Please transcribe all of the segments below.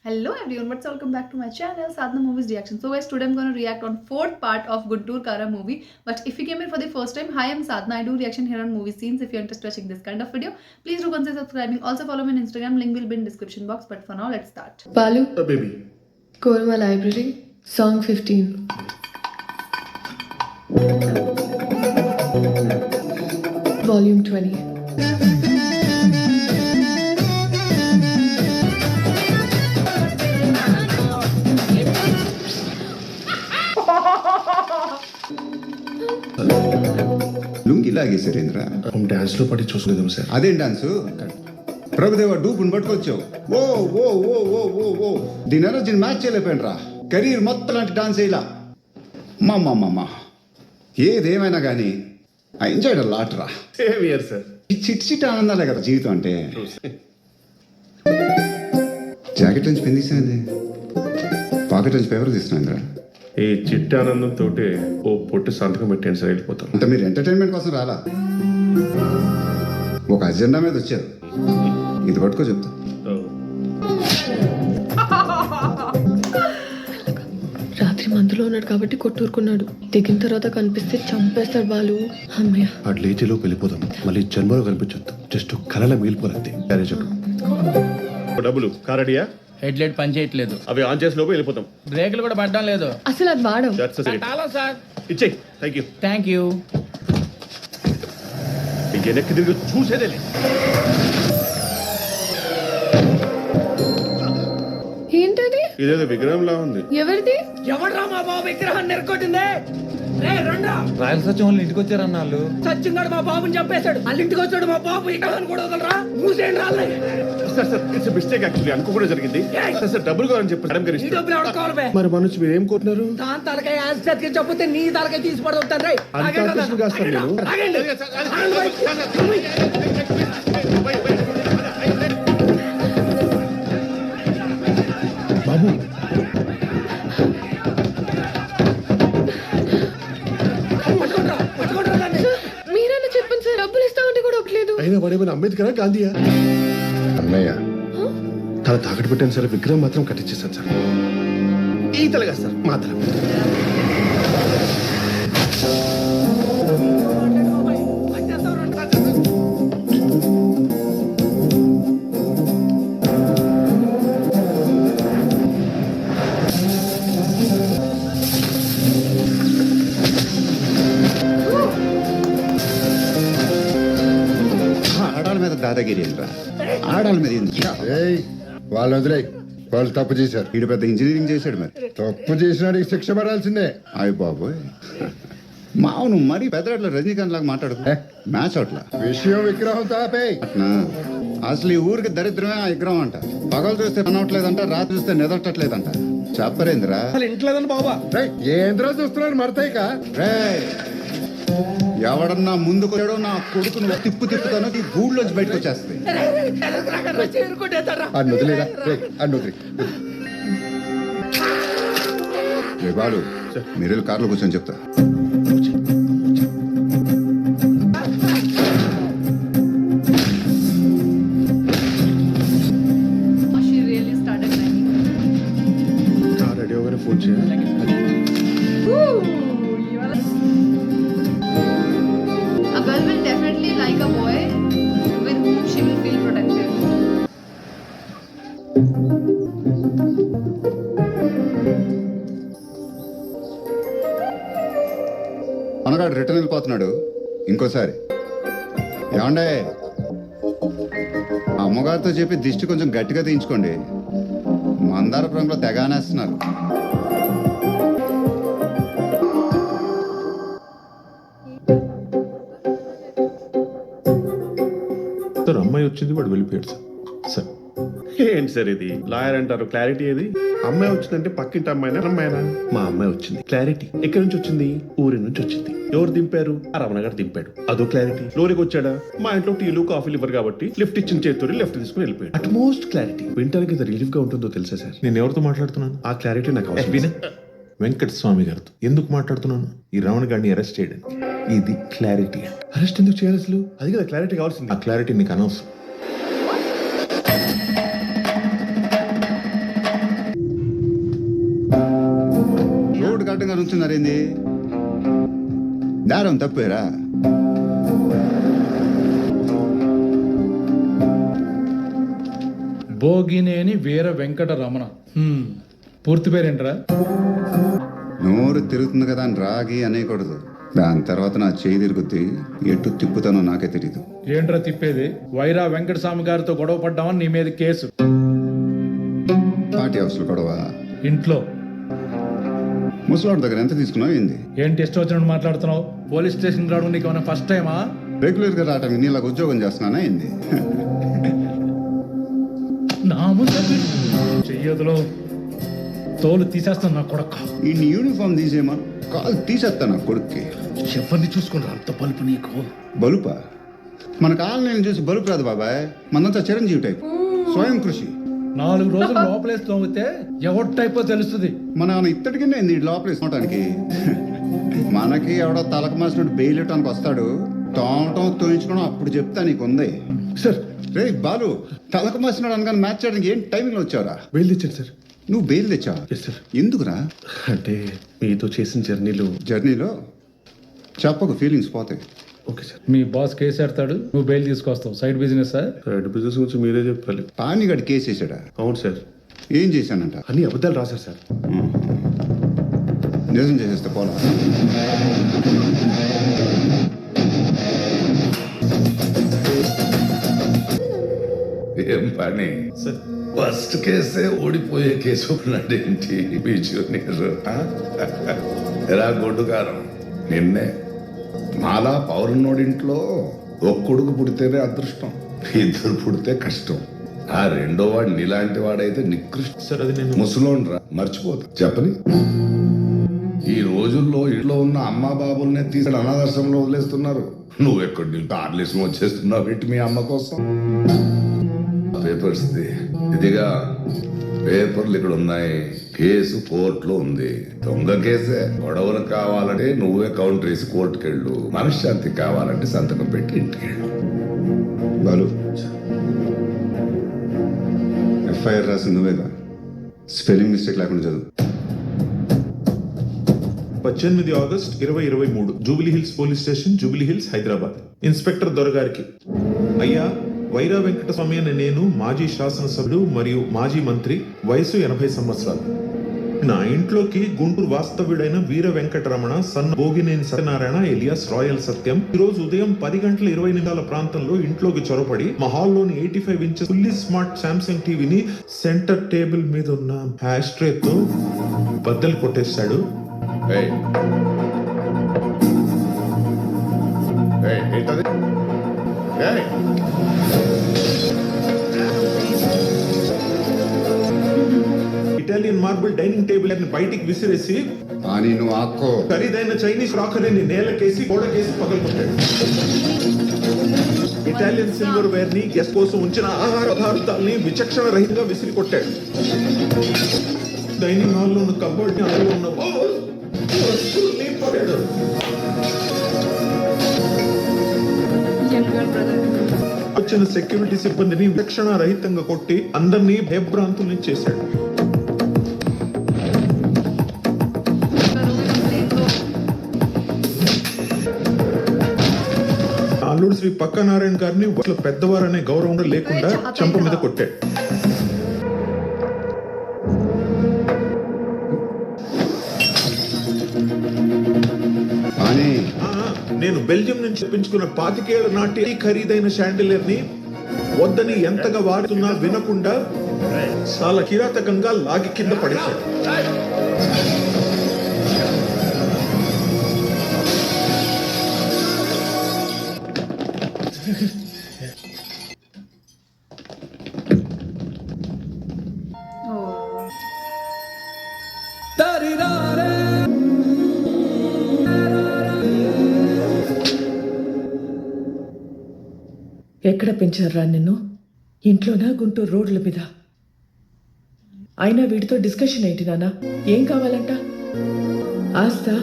Hello everyone, welcome back to my channel Sadhana Movies Reaction. So guys, today I'm going to react on fourth part of Guntur Kara movie. But if you came here for the first time, hi, I'm Sadhana. I do reaction here on movie scenes. If you're interested in watching this kind of video, please do consider subscribing. Also follow me on Instagram, link will be in description box. But for now, let's start. Balu, baby. go to my library. Song 15. Volume 20. Lungi లాగేశారేంద్రా हम dance లో పడి చూసుకునేదాం sir. అదేం dance Prabhudeva డూపుని పట్టుకొచ్చావు. ఓ ఓ ఓ ఓ ఓ ఓ దీని ఎనర్జీని match చేయలేకపోయినరా. Career మొత్తం లాంటి dance వేయలా. మా ఏదేమైనా కానీ ఐ ఎంజాయ్డ్ లాట్ రా. Same year sir. ఈ చిట్ చిట్ ఆనందాలే కదా జీవితం అంటే. జాకెట్ నుంచి పెందిస్తుంది, పాకెట్ నుంచి పేపర్ తీస్తున్నాంద్రా. ఈ చిట్టి ఆనందం తోటి ఓ పొట్టి సంతకం పెట్టాను సార్, వెళ్ళిపోతాం. అంటే మీరు ఎంటర్టైన్మెంట్ కోసం రాలా, ఒక అజెండా మీద వచ్చారు. ఇది పట్టుకో చెప్తా. రాత్రి మందులో ఉన్నాడు కాబట్టి కొట్టూరుకున్నాడు. దిగిన తర్వాత కనిపిస్తే చంపేస్తాడు బాలు. అమ్మయ్య, అటు లేచిలో వెళ్ళిపోదాం. మళ్ళీ జన్మలో కనిపించొద్దు. జస్ట్ కళల మిగిలిపోలేదు. డబ్బులు కారడియా హెడ్ లైట్ పని చేయట్లేదు. అవి ఆన్ చేసి లోపు వెళ్ళిపోతాం. బ్రేకులు కూడా పడడం లేదు. అసలు అది వాడవు. సార్ ఇచ్చేయి. Thank you. Thank you. వెనక్కి తిరిగి చూసేదే లేదు. ఏంటది? ఇదేదో విగ్రహంలా ఉంది. ఎవరిది? ఎవడ్రా మా బాబు విగ్రహం నెరకొట్టింది? రాయల సత్యం వాళ్ళు ఇంటికి వచ్చారన్న వాళ్ళు. సత్యంగాడు మా బాబుని చంపేశాడు. వాళ్ళ ఇంటికి వచ్చాడు. మా బాబు విగ్రహాన్ని కూడా వదలరా. మూసేయండి రాళ్ళని. Sir it's mistake actually. అనుకోకుండా జరిగింది. సార్ డబ్బులు కావాలని చెప్పి మేడం గారు ఈ డబ్బులు ఎవడ కావాలి బే? మరి మన నుంచి మీరు ఏం కోరుతున్నారు? దాని తలకాయ యాన్సర్ చెప్పితే నీ తలకాయ తీసి పడవుతాను రే. అంత ఆర్టిస్ట్ కాదు సార్ నేను. బాబు మీరైనా చెప్పండి సార్. డబ్బులు ఇస్తామంటే కూడా ఒక్కలేదు. అయినా వాడేమైనా అంబేద్కరా గాంధీయా? అన్నయ్య తల తాకట్టు పెట్టాను సార్. విగ్రహం మాత్రం కట్టించేస్తాను సార్. ఈ తలగా సార్ మాత్రం. ఆడాల మీద దాదాగిరి ఏంట్రా? ఆడాల మీద ఎందుకు? వాళ్ళు వదిలే, వాళ్ళు తప్పు చేశారు. వీడు పెద్ద ఇంజనీరింగ్ చేశాడు, మరి తప్పు చేసినాడికి శిక్ష పడాల్సిందే. అయ్య బాబోయ్, మావును మరీ పెద్దట్లో రజనీకాంత్ లాగా మాట్లాడుకో. మ్యాచ్ అవుట్లా విషయం విగ్రహం తాపే. అసలు ఈ ఊరికి దరిద్రమే ఆ విగ్రహం అంట. పగలు చూస్తే పనవట్లేదంట, రాత్రి చూస్తే నిదట్టట్లేదంట. చెప్పరేంద్రా? ఇంట్లోదని బాబా ఏంద్రా చూస్తున్నాడు మడతాయిక. ఎవడన్నా ముందుకు వచ్చాడో నా కొడుకును తిప్పుతానో ఈ గూడ్లోంచి బయటకు వచ్చేస్తుంది. అన్ను వదిలేరా, అన్ను వదిలే. బాలు, మీరు కార్లో కూర్చొని చెప్తా. She really started crying. Ready అవగానే ఫోన్ చేయాలి. A girl will definitely like a boy with whom she will feel protected. అనగాడు రిటర్న్ వెళ్ళిపోతున్నాడు. ఇంకోసారి ఏమండే, అమ్మగారితో చెప్పి దిష్టి కొంచెం గట్టిగా తీయించుకోండి. మందార రంగులో తెగానేస్తున్నారు. సార్ అమ్మాయి వచ్చింది, వాడు వెళ్ళిపోయాడు సార్. సార్ ఏంటి సార్ ఇది? లాయర్ అంటారు, క్లారిటీ ఏది? అమ్మాయి వచ్చిందంటే పక్కింటి అమ్మాయినా? మా అమ్మాయి వచ్చింది. క్లారిటీ ఎక్కడి నుంచి వచ్చింది? ఊరి నుంచి వచ్చింది. ఎవరు దింపారు? ఆ రమణ గారు దింపాడు. అదో క్లారిటీ. లోనికి వచ్చాడా? మా ఇంట్లో టీలు కాఫీలు ఇవ్వరు కాబట్టి లిఫ్ట్ ఇచ్చిన చేతితో లెఫ్ట్ తీసుకుని వెళ్ళిపోయాడు. At most clarity. వింటానికి ఎంత రిలీఫ్ గా ఉంటుందో తెలుసా సార్? నేను ఎవరితో మాట్లాడుతున్నాను? ఆ క్లారిటీ నాకు అవసరం. వెంకట స్వామి గారితో. ఎందుకు మాట్లాడుతున్నాను? ఈ రావణ గారిని అరెస్ట్ చేయడానికి. ఇది క్లారిటీ. అరెస్ట్ ఎందుకు చేయాలి అసలు? అది కదా క్లారిటీ కావాల్సింది. ఆ క్లారిటీ నీకు అనవసరం. కూర్చున్నారేంది? దారం తప్పేరా? భోగినేని వీర వెంకట రమణ. పూర్తి పేరేంట్రా? నోరు తిరుగుతుంది కదా అని రాగి అనేకూడదు. దాని తర్వాత నా చేయి తిరుగుద్ది, ఎటు తిప్పుతానో నాకే తెలియదు. ఏంట్రా తిప్పేది? వైరా వెంకటస్వామి గారితో గొడవ పడ్డామని నీ మీద కేసు. పార్టీ హౌస్లో గొడవ? ఇంట్లో. ముసలాడి దగ్గర ఎంత తీసుకున్నావు ఏంది? ఏంటి ఇష్టం వచ్చినట్టు మాట్లాడుతున్నావు? పోలీస్ స్టేషన్ రావడం నీకు ఏమైనా ఫస్ట్ టైమా? రెగ్యులర్గా రావటం నీలాగా ఉద్యోగం చేస్తున్నానా ఏంది? నా ముందు చెయ్యదులో తోలు తీసేస్తాను నా కొడక. ఈ యూనిఫామ్ తీసేమా, కాలు తీసేస్తా నా కొడుక్కి. ఎవరిని చూసుకున్నా అంత బలుపు నీకు? బలుపా? మన కాలనీని చూసి బలుపు రాదు బాబాయ్, మనంతా చిరంజీవి టైప్, స్వయం కృషి. 4 రోజులు లోపలేసి తోమితే ఎవరి టైపో తెలుస్తుంది. మన ఇత్తడికి నేను లోపలేసుకోవటానికి. మనకి ఎవడో తలకు మాసినట్టు బెయిల్ ఇవ్వడానికి వస్తాడు, తోమటం తోయించుకోవడం అప్పుడు చెప్తా నీకు ఉంది. సార్ రే బాలు, తలకు మాసినాడు అనగానే మ్యాచ్ చేయడానికి ఏం టైమింగ్లో వచ్చావురా? బెయిల్ తెచ్చాను సార్. నువ్వు బెయిల్ తెచ్చావా? Yes sir. ఎందుకురా? అంటే మీతో చేసిన జర్నీలో చెప్పకు, ఫీలింగ్స్ పోతాయి. Okay sir. మీ బాస్ కేసు ఎడతాడు, నువ్వు బెయిల్ తీసుకొస్తావు. Side business sir. Side business గురించి మీరే చెప్పాలి. పానీగడ్ కేసు వేసాడా? అవును సార్. ఏం చేశానంట? అన్ని అబద్ధాలు రాశారు సార్. నిజం చేసేస్తే పోలా. ఏం పని? సార్ ఫస్ట్ కేసే ఓడిపోయే కేసు ఒకనాడేంటి మీ జూనియర్? ఎరా గొడ్డుకారం, నిన్నే మాలా పౌరున్నోడింట్లో ఒక కొడుకు పుడితేనే అదృష్టం, 2 పుడితే కష్టం. ఆ రెండో వాడు నీలాంటి వాడైతే నికృష్ట. సార్ అది నేను ముసలోండ్రా, మర్చిపోతా. చెప్పని ఈ రోజుల్లో ఇంట్లో ఉన్న అమ్మా బాబుల్నే తీసి అనాదర్శంలో వదిలేస్తున్నారు. నువ్వెక్కడి నుంచి ఆర్లేసం వచ్చేస్తున్నావు పెట్టి మీ అమ్మ కోసం. పేపర్స్ ఇదిగా, పేపర్లు ఇక్కడ ఉన్నాయి, కేసు కోర్టులో ఉంది. దొంగ కేసే. గొడవలు కావాలంటే నువ్వే కౌంటర్ వేసి కోర్టుకు వెళ్ళు, మనశ్శాంతి కావాలంటే సంతకం పెట్టి ఇంటికి వెళ్ళు. బాలు, ఎఫ్ఐఆర్ రాసింది నువ్వేగా? స్పెల్లింగ్ మిస్టేక్ లేకుండా చదువు. 18 August 2023 Jubilee Hills police station, Jubilee Hills, Hyderabad. Inspector దొరగారికి. అయ్యా, వైరా వెంకటస్వామి అనే నేను మాజీ శాసనసభ్యుడు మరియు మాజీ మంత్రి, వయసు 80 సంవత్సరాలు. నా ఇంట్లోకి గుంటూరు వాస్తవ్యుడైన వీర వెంకటరమణ సన్న భోగినేని సత్యనారాయణ ఎలియాస్ రాయల్ సత్యం ఈరోజు ఉదయం 10:20 ప్రాంతంలో ఇంట్లోకి చొరపడి మా హాల్లోని 85 ఇంచెస్ ఫుల్లీ స్మార్ట్ శాంసంగ్ టీవీని సెంటర్ టేబుల్ మీద ఉన్న హ్యాష్ట్రేతో బద్దలు కొట్టేశాడు. ఏయ్, ఏయ్, ఏంటది? ఏయ్, ఇటాలియన్ మార్బుల్ డైనింగ్ టేబుల్ అని బయటికి విసిరేసి కానీ నువ్వు ఆక్కో. ఖరీదైన చైనీస్ రాకరీని నేలకేసి గోడకేసి పగలగొట్టాడు. ఇటాలియన్ సిల్వర్ వేర్ ని గెస్ట్ కోసం ఉంచిన ఆహార పదార్థాలని విచక్షణ రహితంగా విసిరి కొట్టాడు. డైనింగ్ హాల్ లో ఉన్న కబోర్డ్ ని అందులో ఉన్న వస్తువుల్ని పడాడు. వచ్చిన సెక్యూరిటీ సిబ్బందిని విచక్షణ రహితంగా కొట్టి అందరినీ భయభ్రాంతుల్ని చేశాడు. అల్లుడు శ్రీ పక్క నారాయణ గారిని పెద్దవారనే గౌరవం లేకుండా చంప మీద కొట్టాడు. నేను బెల్జియం నుంచి తెప్పించుకున్న 25 ఏళ్ల నాటి ఖరీదైన షాండిలియర్ ని వద్దని ఎంతగా వాడుతున్నా వినకుండా చాలా కిరాతకంగా లాగి కింద పడేశాడు. ఎక్కడ పెంచారా నిన్ను? ఇంట్లోనా, గుంటూరు రోడ్ల మీద? అయినా వీటితో డిస్కషన్ ఏంటి నాన్న? ఏం కావాలంట? ఆస్తా?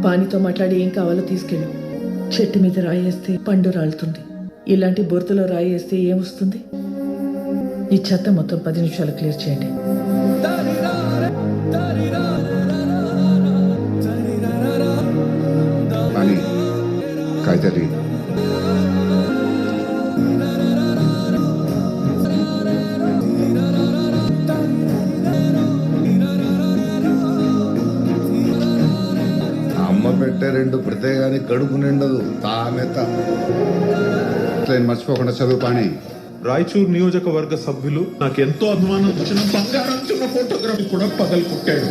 పానితో మాట్లాడి ఏం కావాలో తీసుకెళ్ళు. చెట్టు మీద రాయేస్తే పండు రాలుతుంది, ఇలాంటి బొర్తలో రాయేస్తే ఏమొస్తుంది? ఈ చెత్త మొత్తం 10 నిమిషాలు క్లియర్ చేయండి. काहीतरी అమ్మ పెట్టే రెండు పెడితే గాని కడుపు నిండదు తామెత ట్రైన్ మర్చిపోకుండా చదువు పాణి. రాయచూర్ నియోజకవర్గ సభ్యులు నాకు ఎంతో అభిమానం వచ్చిన బంగారం చిన్న ఫోటోగ్రఫీ కూడా పగలు కొట్టాడు.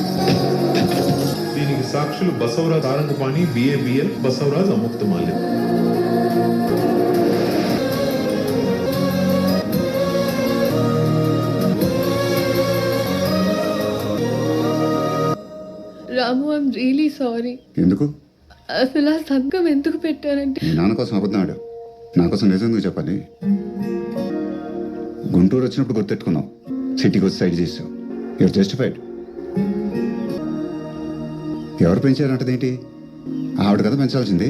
దీనికి సాక్షులు Basavaraj Arangapani, BABL, Basavaraj Amuktamalyam. Ramu, I'm really sorry. ఎందుకు? అసలు ఆ సంఘం ఎందుకు పెట్టారంటే, మీ నాన్న కోసం అబద్ధమాడు, నా కోసం నిజం ఎందుకు చెప్పాలి? గుంటూరు వచ్చినప్పుడు గుర్తెట్టుకున్నావు, సిటీకి వచ్చి సైడ్ చేసావు. You are justified. ఎవరు పెంచారంటదేంటి? ఆవిడ కదా పెంచాల్సింది.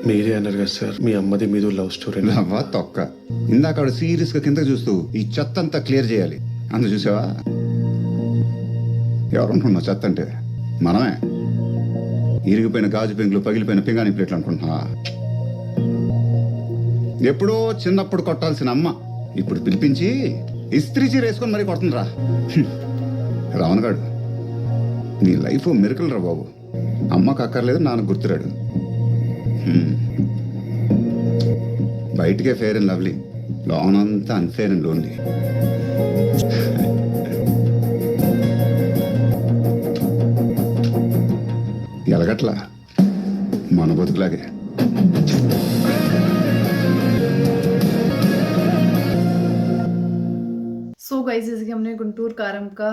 మీరే అన్నారు కదా సార్, మీ అమ్మది మీద లవ్ స్టోరీ. అవ్వా తొక్క. ఇందాక ఆవిడ సీరియస్ గా కిందకి చూస్తూ ఈ చెత్త అంతా క్లియర్ చేయాలి అందు చూసావా? ఎవరు అనుకున్నావు చెత్త అంటే? మనమే. ఇరిగిపోయిన గాజు పెంకులు, పగిలిపోయిన పింగాణి ప్లేట్లు అనుకుంటున్నా. ఎప్పుడో చిన్నప్పుడు కొట్టాల్సిన అమ్మ ఇప్పుడు పిలిపించి ఇస్త్రీ చీర వేసుకొని మరీ కొడుతుందిరా. రావణ్ గాడు, నీ లైఫ్ మిరకల్ రా బాబు. అమ్మకు అక్కర్లేదు, నాన్నకు గుర్తురాడు. బయటికే ఫేర్ అండ్ లవ్లీ, లోనంతా అన్ఫేర్ అండ్ లోన్లీ. ఎలగట్లా మన బతుకులాగే. सो गाइस, जैसे कि हमने गुंटूर कारम का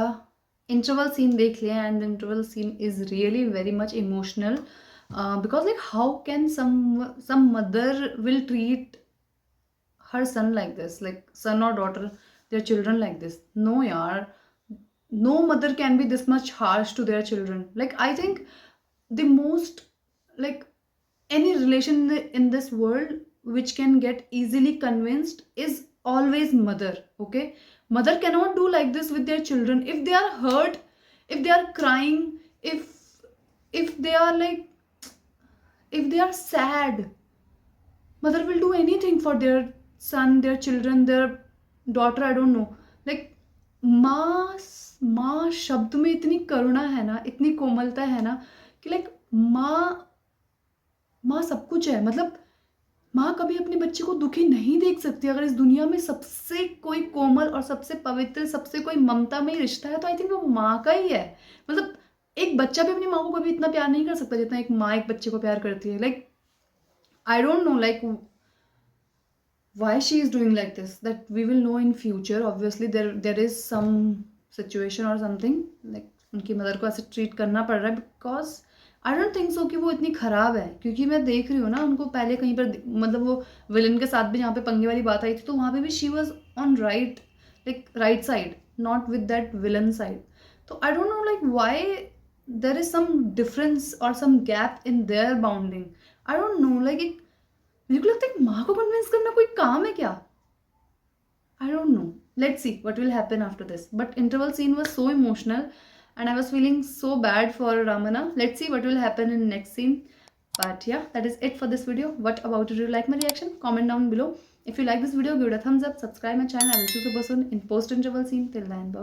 इंटरवल सीन देख लिया and the interval scene is really very much emotional because like how can some mother will treat her son like this, like son or daughter, their children like this. No yaar, no mother can be this much harsh to their children. Like I think the most, like any relation in this world which can get easily convinced is always mother. Okay, mother cannot do like this with their children. If they are hurt, if they are crying, if they are like, if they are sad, mother will do anything for their son, their children, their daughter, I don't know. Like माँ शब्द में इतनी करुणा है ना, इतनी कोमलता है ना कि लाइक माँ सब कुछ है. मतलब माँ कभी अपने बच्चे को दुखी नहीं देख सकती. अगर इस दुनिया में सबसे कोई कोमल और सबसे पवित्र, सबसे कोई ममता में रिश्ता है तो आई थिंक वो माँ का ही है. मतलब एक बच्चा भी अपनी माँ को कभी इतना प्यार नहीं कर सकता जितना एक माँ एक बच्चे को प्यार करती है. Like I don't know like why she is doing like this, that we will know in future. Obviously there is some situation or something like उनकी मदर को ऐसे ट्रीट करना पड़ रहा है because I don't think so कि वो इतनी ख़राब है. क्योंकि मैं देख रही हूँ ना उनको पहले कहीं पर, मतलब वो विलन के साथ भी जहाँ पे पंगे वाली बात आई थी तो वहाँ पे भी she was on right, like right side, not with that villain side. तो I don't know like why there is some difference or some gap in their bounding. I don't know, like मेरे को लगता है माँ को convince करना कोई काम है क्या? I don't know. Let's see what will happen after this. But interval scene was so emotional and I was feeling so bad for Ramana. Let's see what will happen in next scene. But yeah, that is it for this video. What about it? Do you like my reaction? Comment down below. If you like this video, give it a thumbs up. Subscribe my channel. I will see you super soon in post interval scene. Till then, bye bye.